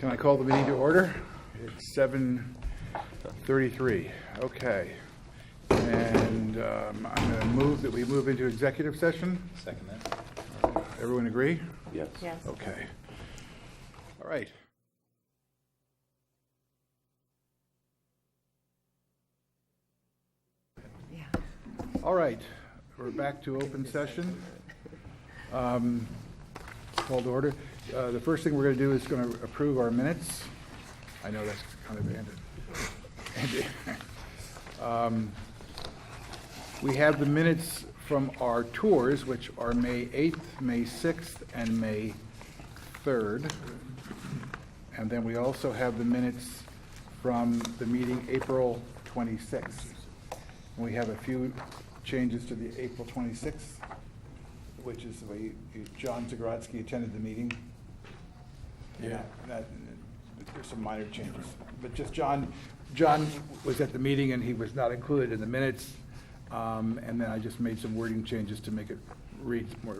Can I call the meeting to order? It's 7:33. Okay. And I'm going to move that we move into executive session. Second that. Everyone agree? Yes. Yes. Okay. All right. Yeah. All right. We're back to open session. Call to order. The first thing we're going to do is going to approve our minutes. I know that's kind of ended. We have the minutes from our tours, which are May 8th, May 6th, and May 3rd. And then we also have the minutes from the meeting April 26th. We have a few changes to the April 26th, which is the way John Zagrodsky attended the meeting. Yeah, there's some minor changes. But just John was at the meeting and he was not included in the minutes. And then I just made some wording changes to make it read more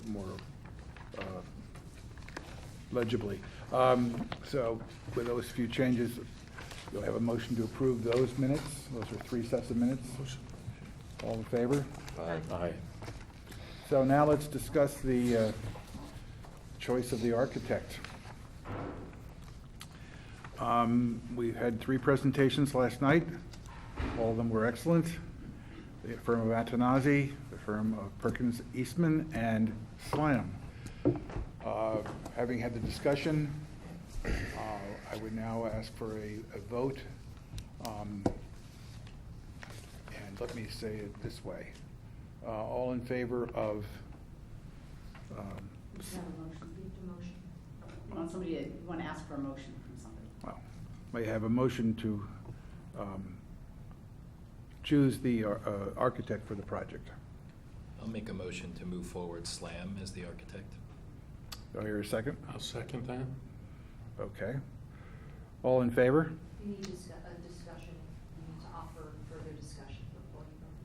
legibly. So with those few changes, you'll have a motion to approve those minutes. Those are 3 sets of minutes. All in favor? Aye. So now let's discuss the choice of the architect. We had 3 presentations last night. All of them were excellent. The firm of Atanasi, the firm of Perkins Eastman, and Slam. Having had the discussion, I would now ask for a vote. And let me say it this way. All in favor of... You have a motion, leave the motion. You want to ask for a motion from somebody. well, may I have a motion to choose the architect for the project? I'll make a motion to move forward Slam as the architect. Do I hear a second? I'll second that. Okay. All in favor? You need a discussion, you need to offer further discussion before you vote.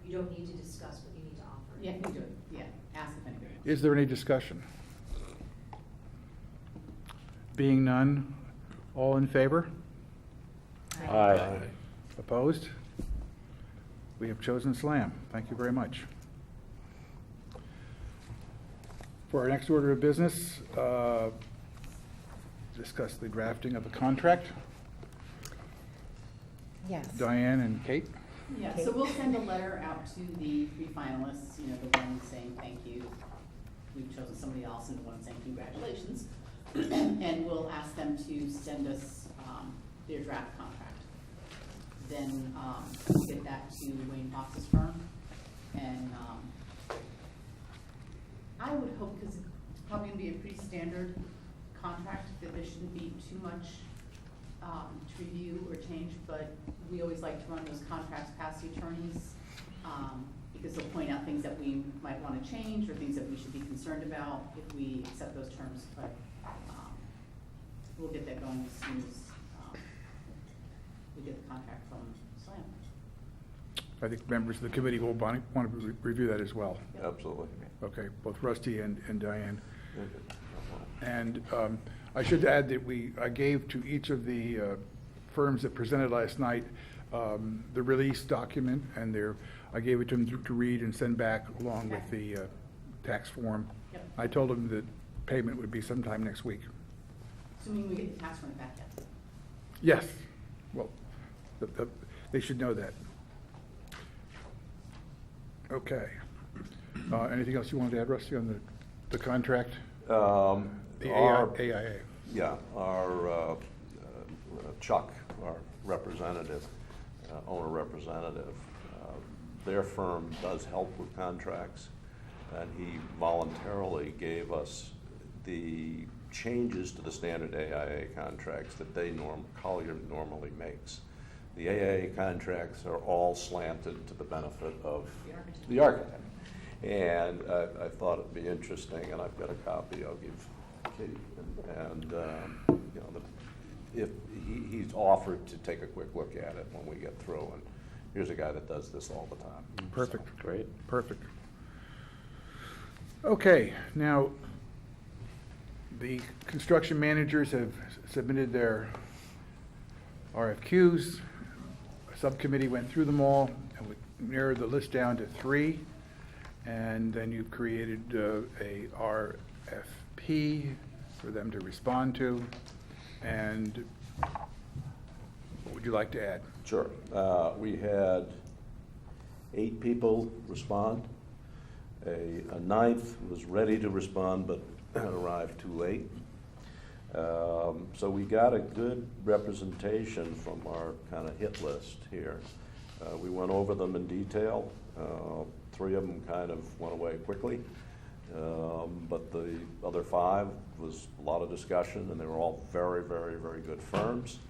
You don't need to discuss, but you need to offer. Yeah, you do it, yeah, ask if anybody wants. Is there any discussion? Being none, all in favor? Aye. Opposed? We have chosen Slam. Thank you very much. For our next order of business, discuss the drafting of a contract. Yes. Diane and Kate? Yeah, so we'll send a letter out to the 3 finalists, the one saying thank you. We've chosen somebody else, and the one saying congratulations. And we'll ask them to send us their draft contract. Then we'll get that to Wayne Fox's firm. And I would hope, because it's probably going to be a pretty standard contract, that there shouldn't be too much to review or change, but we always like to run those contracts past the attorneys, because they'll point out things that we might want to change or things that we should be concerned about if we accept those terms, but we'll get that going as soon as we get the contract from Slam. I think members of the committee will want to review that as well. Absolutely. Okay, both Rusty and Diane. And I should add that I gave to each of the firms that presented last night the release document, and I gave it to them to read and send back along with the tax form. Yep. I told them that payment would be sometime next week. Assuming we get the tax form back yet. Yes, well, they should know that. Okay. Anything else you wanted to add, Rusty, on the contract? The AIA. Yeah, our Chuck, our representative, owner representative, their firm does help with contracts, and he voluntarily gave us the changes to the standard AIA contracts that Collier normally makes. The AIA contracts are all slanted to the benefit of the architect. And I thought it'd be interesting, and I've got a copy I'll give Katie. And if he's offered to take a quick look at it when we get through, and here's a guy that does this all the time. Perfect. So, Great. Perfect. Okay, now, The construction managers have submitted their RFQs. A subcommittee went through them all, and we narrowed the list down to 3. And then you created a RFP for them to respond to. And what would you like to add? Sure. We had 8 people respond. A 9th was ready to respond, but arrived too late. So we got a good representation from our kind of hit list here. We went over them in detail. 3 of them kind of went away quickly. But the other 5 was a lot of discussion, and they were all very, very, very good firms.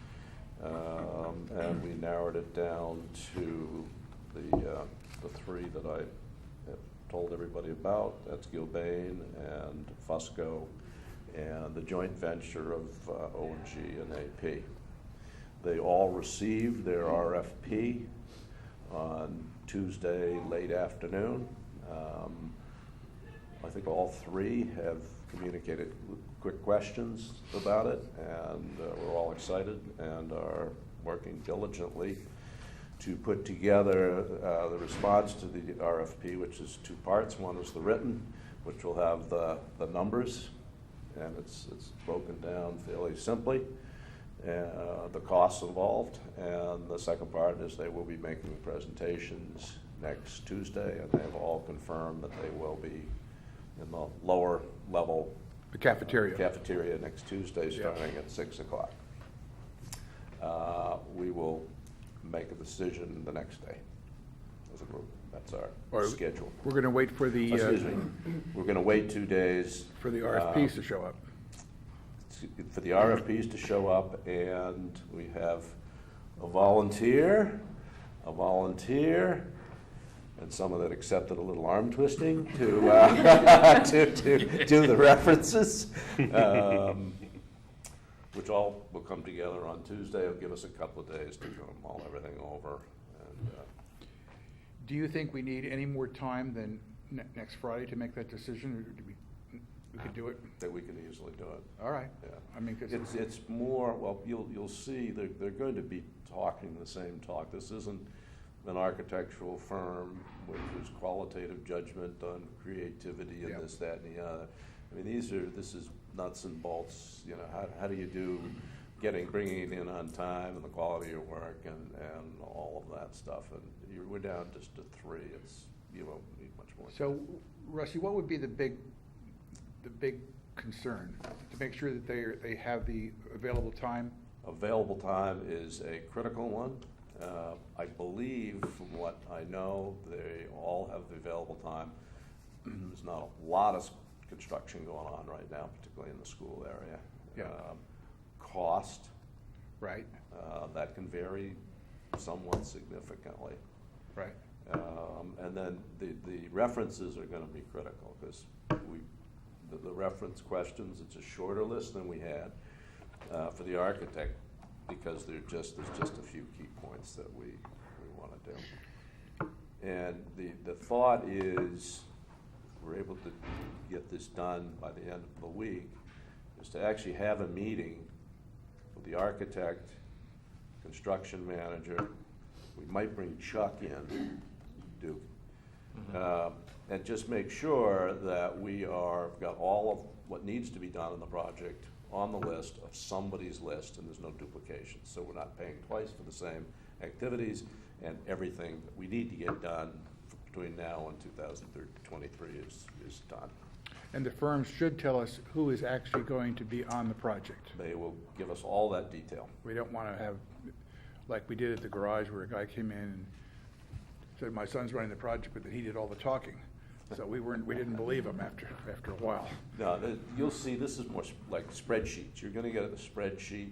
And we narrowed it down to the 3 that I have told everybody about. That's Gilbane and Fusco and the joint venture of O&G and AP. They all received their RFP on Tuesday late afternoon. I think all 3 have communicated quick questions about it, and we're all excited and are working diligently to put together the response to the RFP, which is 2 parts. One is the written, which will have the numbers, and it's broken down fairly simply, the costs involved. And the second part is they will be making presentations next Tuesday, and they have all confirmed that they will be in the lower level The cafeteria. cafeteria next Tuesday, starting at 6 o'clock. We will make a decision the next day as a group. That's our Or schedule. We're going to wait for the, Excuse me. We're going to wait 2 days. for the RFPs to show up. For the RFPs to show up, and we have a volunteer, and someone that accepted a little arm twisting to to do the references, which all will come together on Tuesday. It'll give us a couple of days to mull everything over. And Do you think we need any more time than next Friday to make that decision, or do we could do it? that we can easily do it. All right. Yeah. I mean, 'cause It's more, well, you'll see, they're going to be talking the same talk. This isn't an architectural firm with whose qualitative judgment on creativity and Yeah. this, that, and the other. I mean, this is nuts and bolts, you know, how do you do bringing it in on time and the quality of your work and all of that stuff. And we're down just to 3. You won't need much more. So, Rusty, what would be the big concern? To make sure that they have the available time? Available time is a critical one. I believe, from what I know, they all have the available time. There's not a lot of construction going on right now, particularly in the school area. Yeah. Cost, Right, that can vary somewhat significantly. right. And then the references are gonna be critical, because the reference questions, it's a shorter list than we had for the architect, because there's just a few key points that we wanna do. And the thought is, if we're able to get this done by the end of the week, is to actually have a meeting with the architect, construction manager. We might bring Chuck in, Duke, and just make sure that we got all of what needs to be done in the project on the list of somebody's list, and there's no duplication. So we're not paying twice for the same activities, and everything that we need to get done between now and 2023 is done. And the firms should tell us who is actually going to be on the project. They will give us all that detail. We don't want to have, like we did at the garage, where a guy came in and said, my son's running the project, but then he did all the talking. So we didn't believe him after a while. No, you'll see, this is more like spreadsheets. You're gonna get a spreadsheet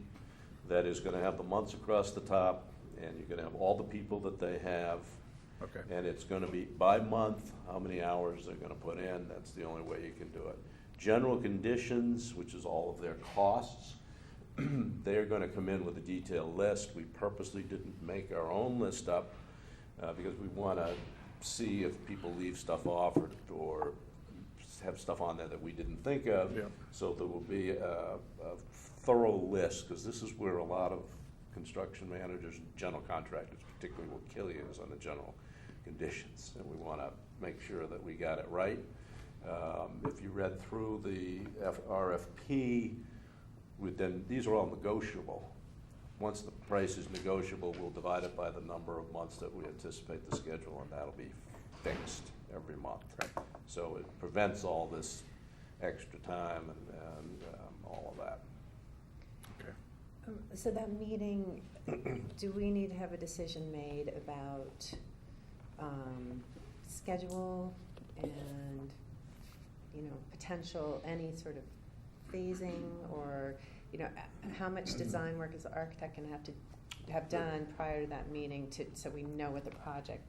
that is gonna have the months across the top, and you're gonna have all the people that they have. Okay. And it's gonna be by month, how many hours they're gonna put in. That's the only way you can do it. General conditions, which is all of their costs, they're gonna come in with a detailed list. We purposely didn't make our own list up, because we wanna see if people leave stuff off or have stuff on there that we didn't think of. Yep. So there will be a thorough list, because this is where a lot of construction managers and general contractors, particularly what Killian is on the general conditions, and we want to make sure that we got it right. If you read through the RFP, then these are all negotiable. Once the price is negotiable, we'll divide it by the number of months that we anticipate the schedule, and that'll be fixed every month. Right. So it prevents all this extra time and all of that. Okay. So that meeting, do we need to have a decision made about schedule and, potential, any sort of phasing, or, how much design work is the architect gonna have to have done prior to that meeting so we know what the project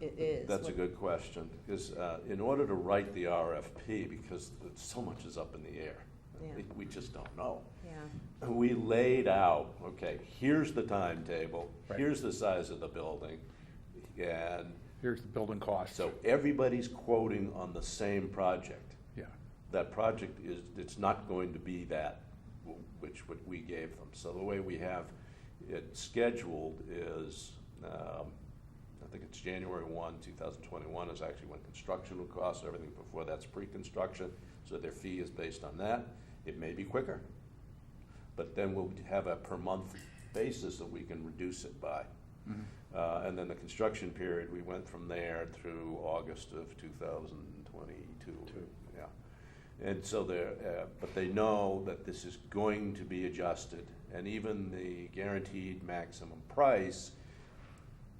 is? That's a good question, because in order to write the RFP, because so much is up in the air, Yeah. we just don't know. Yeah, We laid out, okay, here's the timetable, Right. here's the size of the building, and Here's the building cost. so everybody's quoting on the same project. Yeah, That project it's not going to be that, what we gave them. So the way we have it scheduled is, I think it's January 1, 2021 is actually when construction will cost. Everything before that's pre-construction, so their fee is based on that. It may be quicker, but then we'll have a per month basis that we can reduce it by. And then the construction period, we went from there through August of 2022. Yeah. And so but they know that this is going to be adjusted, and even the guaranteed maximum price,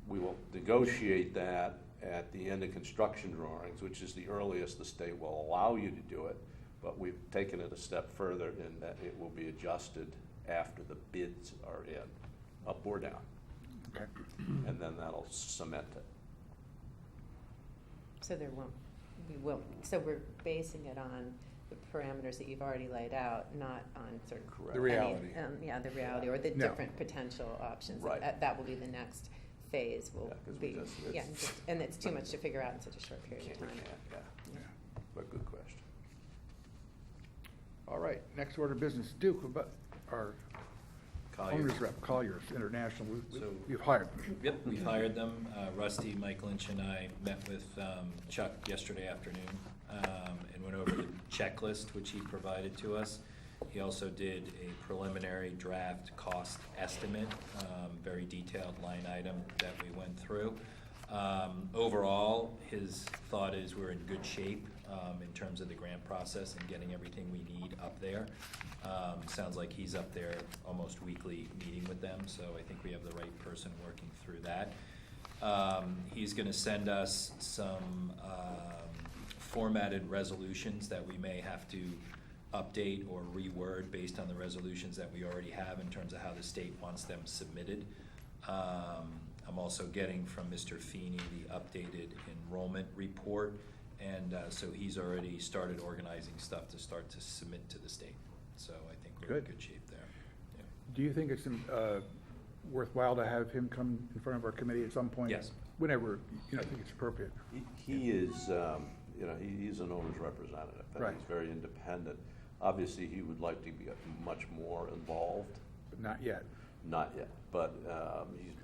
we will negotiate that at the end of construction drawings, which is the earliest the state will allow you to do it, but we've taken it a step further in that it will be adjusted after the bids are in, up or down, okay. and then that'll cement it. so so we're basing it on the parameters that you've already laid out, not on sort of. Correct. The reality. Yeah, the reality, or the No. different potential options. Right. That will be the next phase, will Yeah, 'cause we be, just- yeah, it's- and it's too much to figure out in such a short period of We time. can't, yeah, Yeah. but good question. All right, next order of business, Duke, about our Colliers. owner's rep, Colliers International, So- you've hired them. Yep, we've hired them. Rusty, Mike Lynch, and I met with Chuck yesterday afternoon and went over the checklist which he provided to us. He also did a preliminary draft cost estimate, very detailed line item that we went through. Overall, his thought is we're in good shape in terms of the grant process and getting everything we need up there. Sounds like he's up there almost weekly meeting with them, so I think we have the right person working through that. He's gonna send us some formatted resolutions that we may have to update or reword based on the resolutions that we already have in terms of how the state wants them submitted. I'm also getting from Mr. Feeney the updated enrollment report, and so he's already started organizing stuff to start to submit to the state. So I think we're in Good. good shape there. Yeah. Do you think it's worthwhile to have him come in front of our committee at some point? Yes. Whenever, I think it's appropriate. He is, he's an owner's representative, and Right. he's very independent. Obviously, he would like to get much more involved, But not yet. not yet, but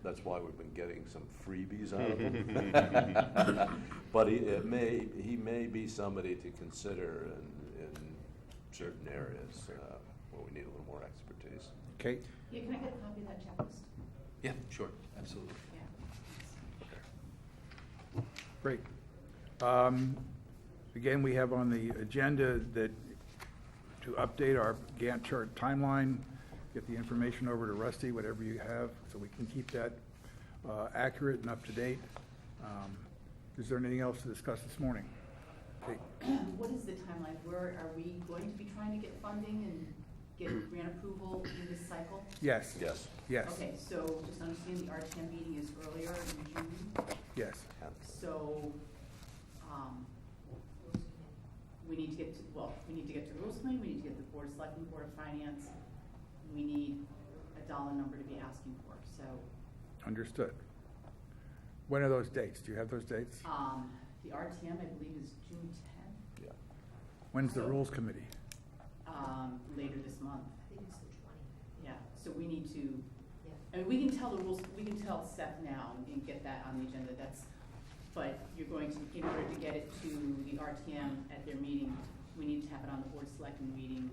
that's why we've been getting some freebies out of him. But he may be somebody to consider in certain areas where we need a little more expertise. Kate? Yeah, can I get a copy of that checklist? Yeah, sure, absolutely. Yeah. Great. Again, we have on the agenda that to update our Gantt chart timeline, get the information over to Rusty, whatever you have, so we can keep that accurate and up to date. Is there anything else to discuss this morning? Kate? What is the timeline? Where are we going to be trying to get funding and get grant approval in this cycle? Yes. Yes. Yes, Okay, so just understand the RTM meeting is earlier in June, yes. so, we need to get to, we need to get to the rules committee, we need to get the board of selectmen, board of finance, we need a dollar number to be asking for, so, Understood. When are those dates? Do you have those dates? the RTM, I believe, is June tenth. Yeah. When's the So- rules committee? Later this month. I think it's the 20th. Yeah, so we need to, Yeah. I mean, we can tell the rules, we can tell Seth now and get that on the agenda, but you're going to, in order to get it to the RTM at their meeting, we need to have it on the Board of Selectmen meeting,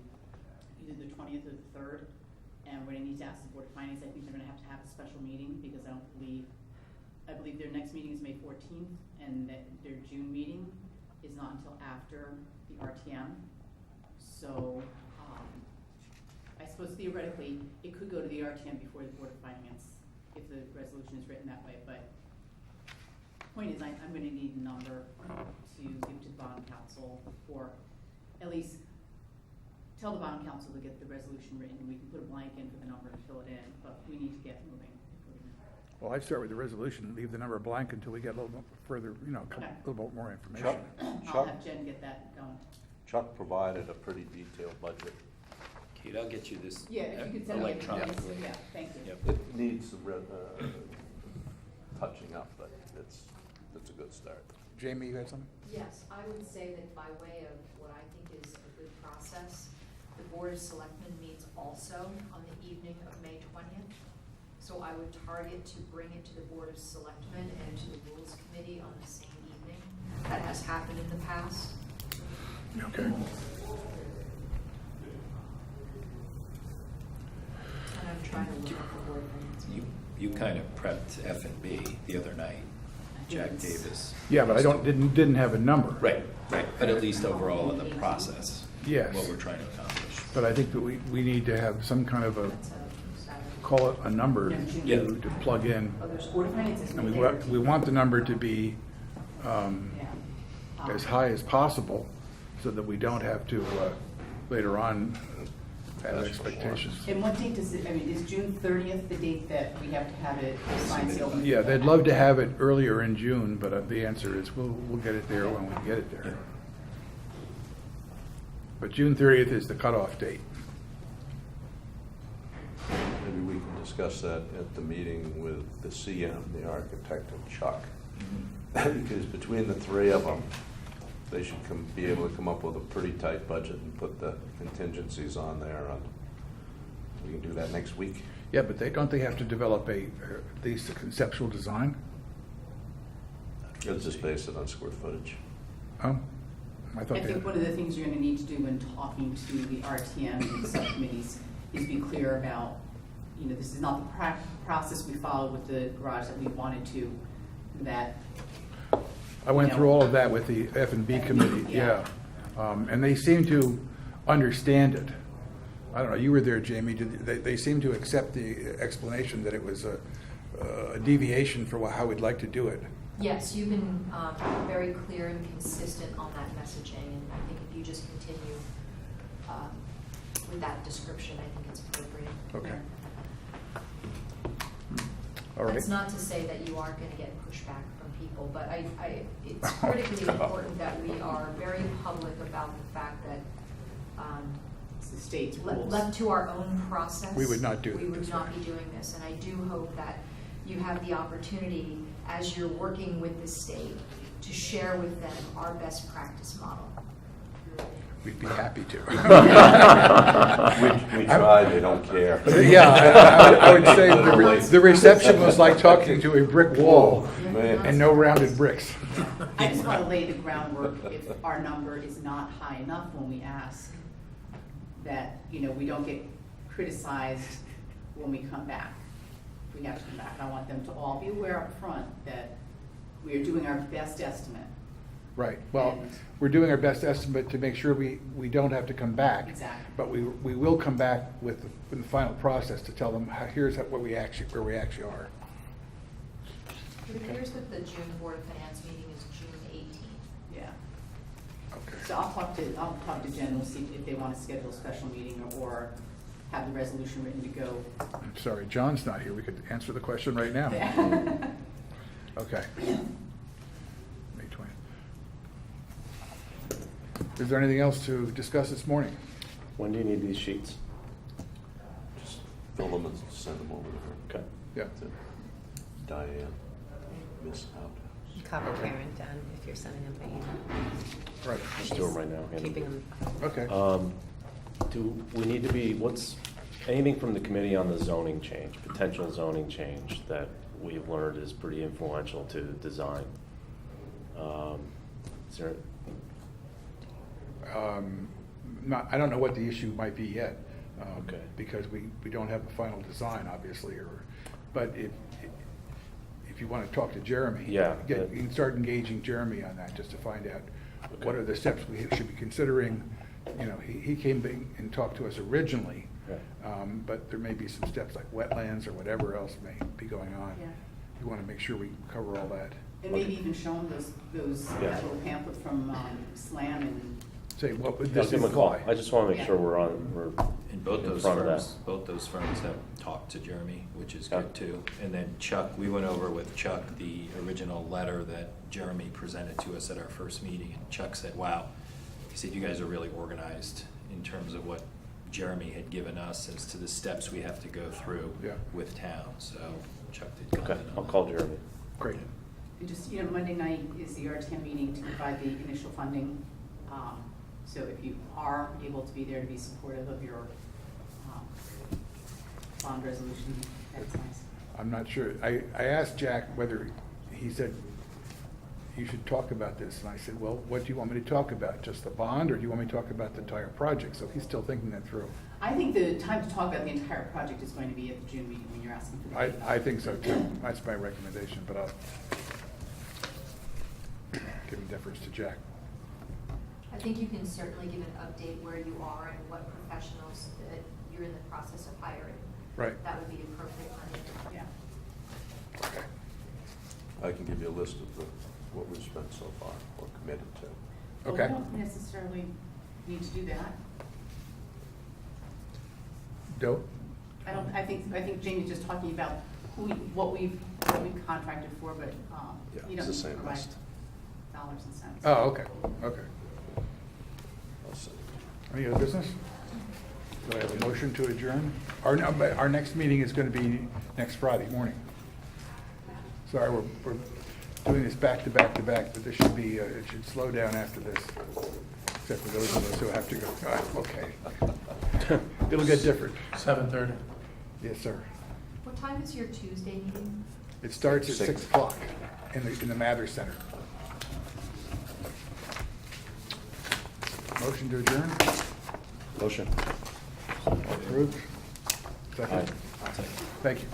either the 20th or the 3rd, and we're gonna need to ask the Board of Finance, I think they're gonna have to have a special meeting, because I believe their next meeting is May 14th, and that their June meeting is not until after the RTM. So, I suppose theoretically, it could go to the RTM before the Board of Finance, if the resolution is written that way, but point is, I'm gonna need a number to give to the bond council, or at least tell the bond council to get the resolution written, we can put a blank in for the number and fill it in, but we need to get moving. Well, I'd start with the resolution, leave the number blank until we get a little bit further, you know, a Okay. little bit more information. I'll Chuck, have Jen get that going. Chuck provided a pretty detailed budget. Kate, I'll get you this Yeah, if you could send me electronically. yeah, thank you. Yep. It needs some touching up, but it's a good start. Jamie, you had something? Yes, I would say that by way of what I think is a good process, the Board of Selectmen meets also on the evening of May 20th. So I would target to bring it to the Board of Selectmen and to the Rules Committee on the same evening. That has happened in the past. Okay. And I'm trying to look up the Board of Finance. You kind of prepped F&B the other night, Jack Davis. Yeah, but I didn't have a number. Right, but at least overall in the process. Yes. What we're trying to accomplish. But I think that we need to have some kind of a, That's a Saturday. call it a number Yeah. to plug in. Oh, there's Board of Finance is And there. we want the number to be Yeah. as high as possible so that we don't have to later on have expectations. And what date does it, I mean, is June 30th the date that we have to have it signed, sealed? and- Yeah, they'd love to have it earlier in June, but the answer is we'll get it there when we get it there. But June 30th is the cutoff date. Maybe we can discuss that at the meeting with the CM, the architect, and Chuck. Because between the three of them, they should be able to come up with a pretty tight budget and put the contingencies on there. We can do that next week. Yeah, but don't they have to develop at least a conceptual design? Let's just base it on square footage. Oh, I thought I they think had. one of the things you're gonna need to do when talking to the RTM and the subcommittees is be clear about, this is not the process we followed with the garage that we wanted to, that, I went through all of that with the F&B committee, yeah. Yeah. And they seem to understand it. I don't know, you were there, Jamie, they seem to accept the explanation that it was a deviation for how we'd like to do it. Yes, you've been very clear and consistent on that messaging, and I think if you just continue with that description, I think it's appropriate. Okay. All right. That's not to say that you aren't going to get pushback from people, but it's critically important that we are very public about the fact that it's the state's rules. left to our own process. We would not do We it would this not way. be doing this, and I do hope that you have the opportunity, as you're working with the state, to share with them our best practice model. We'd be happy to. We try, they don't care. Yeah, I would say the reception was like talking to a brick wall Man. and no rounded bricks. I just wanna lay the groundwork if our number is not high enough when we ask, that, we don't get criticized when we come back. We have to come back. I want them to all be aware up front that we are doing our best estimate. Right, well, And- we're doing our best estimate to make sure we don't have to come back. Exactly. But we will come back with the final process to tell them, here's where we actually are. It appears that the June Board of Finance meeting is June 18th. Yeah. Okay. So I'll talk to Jen, we'll see if they want to schedule a special meeting or have the resolution written to go. I'm sorry, John's not here, we could answer the question right now. Okay. May 20th. Is there anything else to discuss this morning? When do you need these sheets? Just fill them and send them over to her. Okay. Yeah. To Diane, Miss Outhouse. copy Karen down if you're sending them by email. Right, Just do them right now. Andy. Keeping them. okay. Do we need to be, anything from the committee on the zoning change, potential zoning change that we've learned is pretty influential to design? Is there, I don't know what the issue might be yet. Okay. Because we don't have a final design, obviously, but if you want to talk to Jeremy. Yeah. You can start engaging Jeremy on that, just to find out what are the steps we should be considering. You know, he came and talked to us originally, Yeah. but there may be some steps like wetlands or whatever else may be going on. Yeah. You want to make sure we cover all that. And maybe even show them Yeah. that little pamphlet from SLAM and, Say, what would I'll this give them a call. imply? I just want to make sure we're And both in those front of that. firms have talked to Jeremy, which is Yeah. good too. And then Chuck, we went over with Chuck the original letter that Jeremy presented to us at our first meeting. And Chuck said, wow, he said, you guys are really organized in terms of what Jeremy had given us as to the steps we have to go through Yeah. with town. So Chuck did Okay, comment on I'll that. call Jeremy. Great. and just, Monday night is the RTM meeting to provide the initial funding. So if you are able to be there to be supportive of your bond resolution, that's nice. I'm not sure. I asked Jack whether, he said, you should talk about this. And I said, well, what do you want me to talk about? Just the bond, or do you want me to talk about the entire project? So he's still thinking that through. I think the time to talk about the entire project is going to be at the June meeting when you're asking for the. I think so too. That's my recommendation, but I'll give deference to Jack. I think you can certainly give an update where you are and what professionals that you're in the process of hiring. Right. That would be appropriate money. Yeah. Okay. I can give you a list of what we've spent so far or committed to. Well, Okay. we don't necessarily need to do that. Doe? I think Jamie's just talking about what we've contracted for, but, Yeah, you it's don't the need to same provide list. dollars and cents. Oh, okay, okay. I'll send it. Any other business? Do I have a motion to adjourn? Our next meeting is going to be next Friday morning. Sorry, we're doing this back to back to back, but this should be, it should slow down after this, except for those of us who have to go. Okay. It'll get different. 7:30. Yes, sir. What time is your Tuesday meeting? It starts at 6 o'clock in the Mather Center. Motion to adjourn? Motion. Approved? Second? Aye. Thank you.